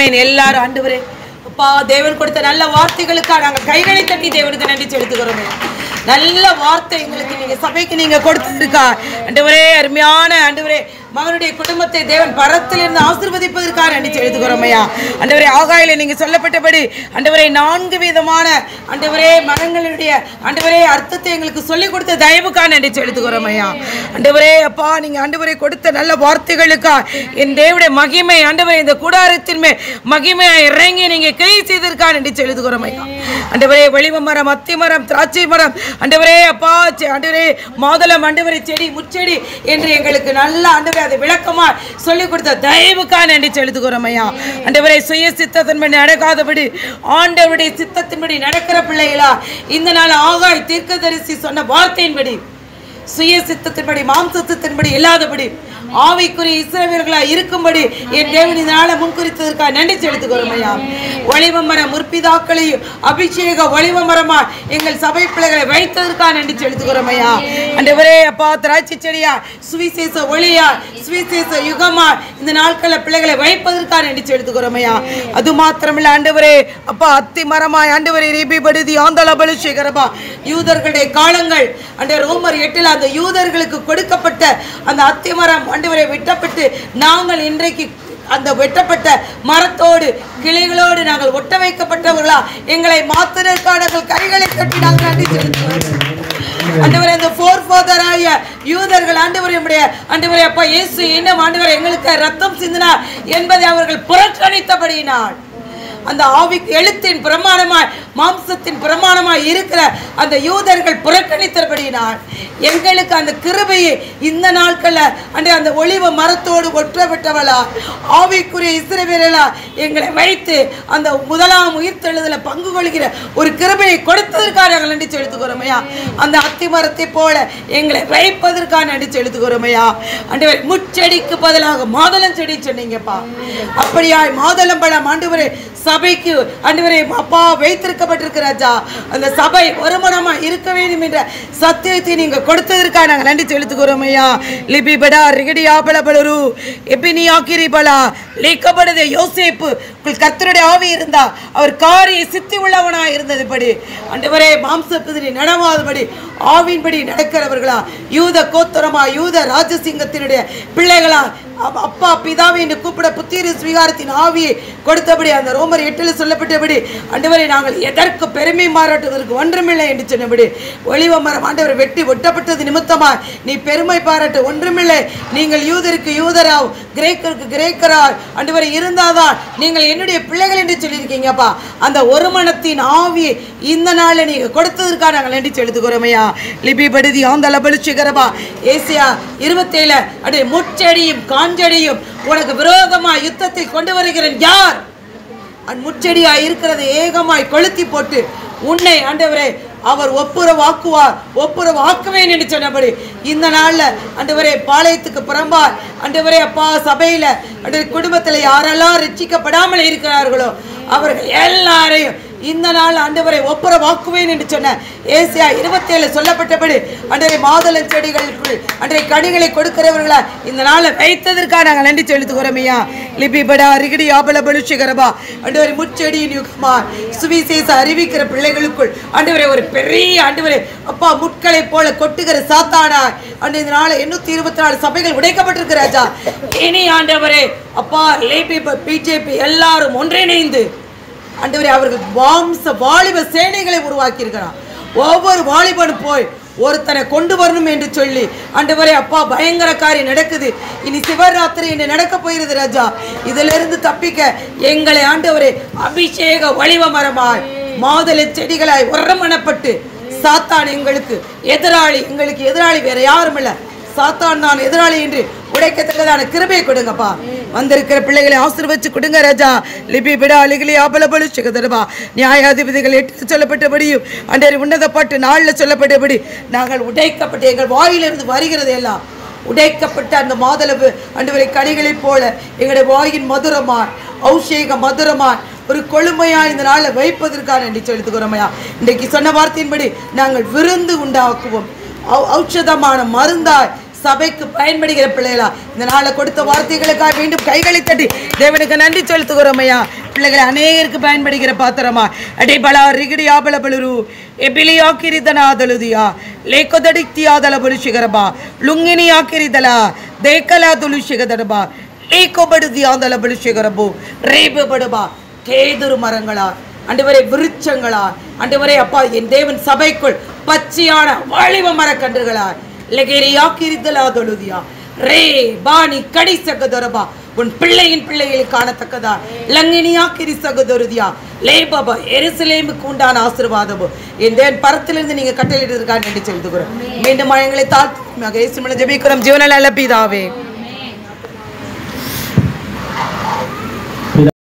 ஆமென். எல்லாரும் ஆண்டவரே அப்பா தேவன் கொடுத்த நல்ல வார்த்தைகளுக்காக நாங்கள் கைகளை தட்டி தேவனுக்கு நன்றி செலுத்துகிறோம். நல்ல வார்த்தை எங்களுக்கு நீங்க சபைக்கு நீங்க கொடுத்திருக்கா ஆண்டவரே. அருமையான ஆண்டவரே மகனுடைய குடும்பத்தை தேவன் பரத்திலிருந்து ஆசீர்வதிப்பதற்காக நன்றி செலுத்துகிறோம் ஐயா. ஆண்டவரே ஆகாயில நீங்க சொல்லப்பட்டபடி ஆண்டவரே 4 விதமான ஆண்டவரே மரங்களுடைய ஆண்டவரே அர்த்தத்தை எங்களுக்கு சொல்லிக் கொடுத்த தயவுக்காக நன்றி செலுத்துகிறோம் ஐயா. ஆண்டவரே அப்பா நீங்க ஆண்டவரே கொடுத்த நல்ல வார்த்தைகளுக்கா என் தேவனுடைய மகிமை ஆண்டவரே இந்த கூடாரத்தின் மேல் மகிமையா இறங்கி நீங்க கை செய்ததற்காக நன்றி செலுத்துகிறோம் ஐயா. ஆண்டவரே ஒலிவ மரம், அத்தி மரம், திராட்சை மரம் ஆண்டவரே அப்பா ஆண்டவரே மாதுளம் ஆண்டவரே செடி முச்செடி என்று எங்களுக்கு நல்ல ஆண்டவரே அதை விளக்கமா சொல்லிக் கொடுத்த தயவுக்காக நன்றி செலுத்துகிறோம் ஐயா. ஆண்டவரே சுய சித்தத்தின்படி நடக்காதபடி ஆண்டவருடைய சித்தத்தின்படி நடக்கிற பிள்ளைகளா இந்த நாள் ஆகாய் தீர்க்கதரிசி சொன்ன வார்த்தையின்படி சுய சித்தத்தின்படி மாம்சத்தின்படி இல்லாதபடி ஆவிக்குரிய இஸ்ரவேலர்களா இருக்கும்படி என் தேவன் இதனால முன்குறித்ததற்காக நன்றி செலுத்துகிறோம் ஐயா. ஒலிவ மரம் முற்பிதாக்களையும் அபிஷேக ஒலிவ மரமா எங்கள் சபை பிள்ளைகளை வைத்ததற்காக நன்றி செலுத்துகிறோம் ஐயா. ஆண்டவரே அப்பா திராட்சை செடியா சுவிசேஷ ஒளியா சுவிசேஷ யுகமா இந்த நாட்களில் பிள்ளைகளை வைப்பதற்காக நன்றி செலுத்துகிறோம் ஐயா. அது மாத்திரமில்ல ஆண்டவரே அப்பா அத்தி மரமாய் ஆண்டவரே ரீபி படுதி ஆந்தல பலுஷேகரபா யூதர்களுடைய காலங்கள் அந்த ரோமர் 8 அந்த யூதர்களுக்கு கொடுக்கப்பட்ட அந்த அத்தி மரம் ஆண்டவரே வெட்டப்பட்டு நாங்கள் இன்றைக்கு அந்த வெட்டப்பட்ட மரத்தோடு கிளைகளோடு நாங்கள் ஒட்ட வைக்கப்பட்டவர்களா எங்களை மாத்திரக்கான கைகளை கட்டி நாங்கள் நன்றி செலுத்துகிறோம். ஆண்டவரே அந்த ஃபோர்ஃபாதராய யூதர்கள் ஆண்டவரே ஆண்டவரே அப்பா இயேசு என்ன ஆண்டவரே எங்களுக்கு ரத்தம் சிந்தினார் என்பதை அவர்கள் புறக்கணித்தபடியினால் அந்த ஆவி எழுத்தின் பிரமாணமாய் மாம்சத்தின் பிரமாணமாய் இருக்கிற அந்த யூதர்கள் புறக்கணித்தபடியினால் எங்களுக்கு அந்த கிருபையை இந்த நாட்களில் அந்த ஒலிவ மரத்தோடு ஒற்றப்பட்டவளா ஆவிக்குரிய இஸ்ரவேலா எங்களை வைத்து அந்த முதலாம் உயிர்த்தெழுதல பங்கு கொள்கிற ஒரு கிருபையை கொடுத்ததற்காக நாங்கள் நன்றி செலுத்துகிறோம் ஐயா. அந்த அத்தி மரத்தை போல எங்களை வைப்பதற்காக நன்றி செலுத்துகிறோம் ஐயா. ஆண்டவரே முச்செடிக்கு பதிலாக மாதுளம் செடி சொன்னீங்கப்பா. அப்படியாய் மாதுளம் பழம் ஆண்டவரே சபைக்கு ஆண்டவரே அப்பா வைத்திருக்கப்பட்டிருக்கிற ராஜா அந்த சபை ஒருமனமா இருக்க வேண்டும் என்ற சத்தியத்தை நீங்க கொடுத்ததற்காக நாங்கள் நன்றி செலுத்துகிறோம் ஐயா. லிபி படா ரிகடியா பலபலரு எபினியா கிரிபலா லேக்கபடதே யோசேப்பு கர்த்தருடைய ஆவி இருந்தா அவர் காரிய சித்தி உள்ளவனாய் இருந்ததுபடி ஆண்டவரே மாம்சப்பதிரி நடவாதபடி ஆவின்படி நடக்கிறவர்களா யூத கோத்திரமா யூத ராஜசிங்கத்தினுடைய பிள்ளைகளா அப்பா பிதாவை என்று கூப்பிட புத்திர ஸ்வீகாரத்தின் ஆவியை கொடுத்தபடி அந்த ரோமர் 8 சொல்லப்பட்டபடி ஆண்டவரை நாங்கள் எதற்கு பெருமை பாராட்டுவதற்கு ஒன்றுமில்லை என்று சொன்னபடி ஒலிவ மரம் ஆண்டவர் வெட்டி ஒட்டப்பட்டது நிமித்தமா நீ பெருமை பாராட்ட ஒன்றுமில்லை. நீங்கள் யூதருக்கு யூதராவ் கிரேக்கருக்கு கிரேக்கரால் ஆண்டவரை இருந்தாதான் நீங்கள் என்னுடைய பிள்ளைகள் என்று சொல்லியிருக்கீங்கப்பா. அந்த ஒரு மனத்தின் ஆவியை இந்த நாளில் நீங்க கொடுத்ததற்காக நாங்கள் நன்றி செலுத்துகிறோம் ஐயா. லிபி படுதி ஆந்தல பலுச்சிகரபா ஏசியா 27 அடைய முச்செடியும் காஞ்செடியும் உனக்கு விரோதமாய் யுத்தத்தை கொண்டு வருகிறேன் யார்? முச்செடியாய் இருக்கிறது ஏகமாய் கொளுத்தி போட்டு உன்னை ஆண்டவரே அவர் ஒப்புரவாக்குவேன் என்று சொன்னபடி இந்த நாள்ல ஆண்டவரே பாளையத்துக்கு புறம்பால் ஆண்டவரே அப்பா சபையில குடும்பத்தில் யாரெல்லாம் ரட்சிக்கப்படாமல் இருக்கிறார்களோ அவர்கள் எல்லாரையும் இந்த நாள் ஆண்டவரை ஒப்புரவாக்குவேன் என்று சொன்ன ஏசியா 27 சொல்லப்பட்டபடி அன்றைய மாதுளை செடிகளுக்குள் அன்றைய கனிகளை கொடுக்கிறவர்களா இந்த நாளை வைத்ததற்காக நாங்கள் நன்றி செலுத்துகிறோம் ஐயா. லிபிபடா ரிகடி ஆபல பலுஷிகரபா ஆண்டவரை முச்செடியின் யுகமா சுவிசேஷ அறிவிக்கிற பிள்ளைகளுக்குள் ஆண்டவரை ஒரு பெரிய ஆண்டவரை அப்பா முட்களை போல கொட்டுகிற சாத்தானா அன்றைய இந்த நாள் 824 சபைகள் உடைக்கப்பட்டிருக்கிற ராஜா. இனி ஆண்டவரே அப்பா லேபி பிஜேபி எல்லாரும் ஒன்றிணைந்து ஆண்டவரே அவர்கள் வாலிப சேனைகளை உருவாக்கி இருக்கிறார். ஒவ்வொரு வாலிபனும் போய் ஒருத்தனை கொண்டு வரணும் என்று சொல்லி ஆண்டவரே அப்பா பயங்கர காரியம் நடக்குது. இனி சிவராத்திரி என்று நடக்க போயிருது ராஜா. இதிலிருந்து தப்பிக்க எங்களை ஆண்டவரே அபிஷேக ஒலிவ மரமாய் மாதுளை செடிகளாய் உரமணப்பட்டு சாத்தான் எங்களுக்கு எதிராளி வேற யாரும் இல்லை, சாத்தான் தான் எதிராளி என்று உடைக்கத்தக்கதான கிருபை கொடுங்கப்பா. வந்திருக்கிற பிள்ளைகளை ஆசீர்வதிச்சு கொடுங்க ராஜா. லிபி பிடா அலிகளி ஆபலபலு சிகதரபா நியாயாதிபதிகள் 8 சொல்லப்பட்டபடியும் அன்றைய உன்னத பாட்டு 4 சொல்லப்பட்டபடி நாங்கள் உடைக்கப்பட்டு எங்கள் வாயிலிருந்து வருகிறது எல்லாம் உடைக்கப்பட்ட அந்த மாதளவு அன்றுவரை கனிகளைப் போல எங்களுடைய வாயின் மதுரமாய் அபிஷேக மதுரமாய் ஒரு கொழுமையா இந்த நாளை வைப்பதற்காக நன்றி செலுத்துகிறோமையா. இன்றைக்கு சொன்ன வார்த்தையின்படி நாங்கள் விருந்து உண்டாக்குவோம், ஔஷதமான மருந்தாய் சபைக்கு பயன்படுகிற பிள்ளைகளா இந்த நாளை கொடுத்த வார்த்தைகளுக்காக மீண்டும் கைகளை தட்டி தேவனுக்கு நன்றி செலுத்துகிறோம் ஐயா. பிள்ளைகளை அநேகருக்கு பயன்படுகிற பாத்திரமா அடைபலா ரிகிடியா பலபலுரு எபிலியா கிரிதனாதலுதியா லேக்கொதடித்தியாதல புலுஷிகரபா லுங்கினியா கிரிதலா தேக்கலா துலுஷிகதடபா லேக்கொபடுதியாதல புலுஷிகரபு ரேபபடுபா கேதுரு மரங்களா ஆண்டவரே விருட்சங்களா ஆண்டவரே அப்பா என் தேவன் சபைக்குள் பச்சையான வாலிப மரக்கன்றுகளா லெகேரியா கிரிதலா தொழுதியா ரே பாணி கடி சகதரபா உன் பிள்ளையின் பிள்ளைகளில் காணத்தக்கதா லங்கினியா கிரி சகதொருதியா லே பாபா எருசலேமுக்கு உண்டான ஆசீர்வாதமோ என் தேவன் பரத்திலிருந்து நீங்க கட்டளையிட்டிருக்கான்னு நன்றி செலுத்துகிறோம். மீண்டும் எங்களை தாழ்த்தி இயேசுவின் ஜெபிக்கிறோம் ஜீவனல்ல பிதாவே.